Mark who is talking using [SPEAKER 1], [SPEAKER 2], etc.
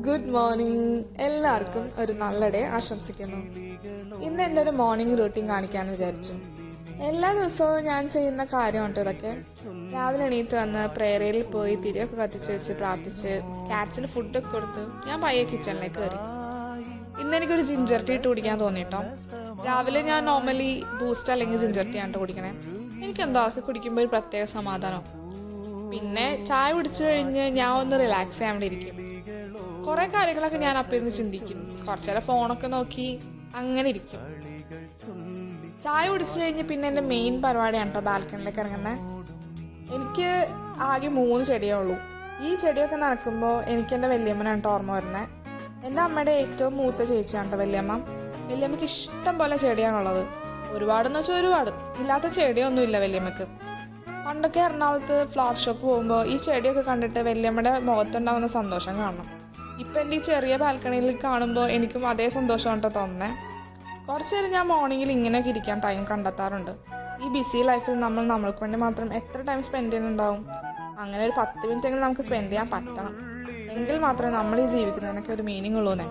[SPEAKER 1] Good morning. എല്ലാവർക്കും ഒരു നല്ല ഡേ ആശംസിക്കുന്നു. ഇന്ന് എൻ്റെ ഒരു മോർണിംഗ് റൂട്ടീൻ കാണിക്കാമെന്ന് വിചാരിച്ചു. എല്ലാ ദിവസവും ഞാൻ ചെയ്യുന്ന കാര്യമുണ്ട് ഇതൊക്കെ. രാവിലെ എണീറ്റ് വന്ന് പ്രേയറിൽ പോയി തിരിയൊക്കെ കത്തിച്ച് വെച്ച് പ്രാർത്ഥിച്ച് കാറ്റ്സിന് ഫുഡൊക്കെ കൊടുത്ത് ഞാൻ പയ്യെ കിച്ചണിലേക്ക് കയറി. ഇന്ന് എനിക്കൊരു ജിഞ്ചർ ടീ ഇട്ട് കുടിക്കാൻ തോന്നിട്ടോ. രാവിലെ ഞാൻ നോർമലി ബൂസ്റ്റ് അല്ലെങ്കിൽ ജിഞ്ചർ ടീ ആണ് കുടിക്കണേ. എനിക്കെന്തോ അതൊക്കെ കുടിക്കുമ്പോൾ ഒരു പ്രത്യേക സമാധാനം. പിന്നെ ചായ കുടിച്ചു കഴിഞ്ഞ് ഞാൻ ഒന്ന് റിലാക്സ് ചെയ്യാൻ വേണ്ടി ഇരിക്കും. കുറേ കാര്യങ്ങളൊക്കെ ഞാൻ അപ്പം ഇരുന്ന് ചിന്തിക്കും. കുറച്ചേരം ഫോണൊക്കെ നോക്കി അങ്ങനെ ഇരിക്കും. ചായ കുടിച്ചു കഴിഞ്ഞ് പിന്നെ എൻ്റെ മെയിൻ പരിപാടിയാണ് കേട്ടോ ബാൽക്കണിലേക്ക് ഇറങ്ങുന്നത്. എനിക്ക് ആകെ 3 ചെടിയേ ഉള്ളൂ. ഈ ചെടിയൊക്കെ നടക്കുമ്പോൾ എനിക്ക് എൻ്റെ വല്യമ്മനാണ് കേട്ടോ ഓർമ്മ വരുന്നത്. എൻ്റെ അമ്മയുടെ ഏറ്റവും മൂത്ത ചേച്ചിയാണ് കേട്ടോ വല്യമ്മ. വല്യമ്മയ്ക്ക് ഇഷ്ടം പോലെ ചെടിയാണുള്ളത്. ഒരുപാടെന്ന് വെച്ചാൽ ഒരുപാട്. ഇല്ലാത്ത ചെടിയൊന്നുമില്ല വല്യമ്മക്ക്. പണ്ടൊക്കെ എറണാകുളത്ത് ഫ്ലവർ ഷോപ്പ് പോകുമ്പോൾ ഈ ചെടിയൊക്കെ കണ്ടിട്ട് വല്യമ്മയുടെ മുഖത്തുണ്ടാവുന്ന സന്തോഷം കാണണം. ഇപ്പം എൻ്റെ ഈ ചെറിയ ബാൽക്കണിയിൽ കാണുമ്പോൾ എനിക്കും അതേ സന്തോഷമാണ് കേട്ടോ തോന്നുന്നത്. കുറച്ച് നേരം ഞാൻ മോർണിംഗിൽ ഇങ്ങനെയൊക്കെ ഇരിക്കാൻ ടൈം കണ്ടെത്താറുണ്ട്. ഈ ബിസി ലൈഫിൽ നമ്മൾക്ക് വേണ്ടി മാത്രം എത്ര ടൈം സ്പെൻഡ് ചെയ്യുന്നുണ്ടാവും? അങ്ങനെ ഒരു 10 മിനിറ്റെങ്കിലും നമുക്ക് സ്പെൻഡ് ചെയ്യാൻ പറ്റണം. എങ്കിൽ മാത്രമേ നമ്മൾ ഈ ജീവിക്കുന്നതിനൊക്കെ ഒരു മീനിങ് ഉള്ളൂന്നേ.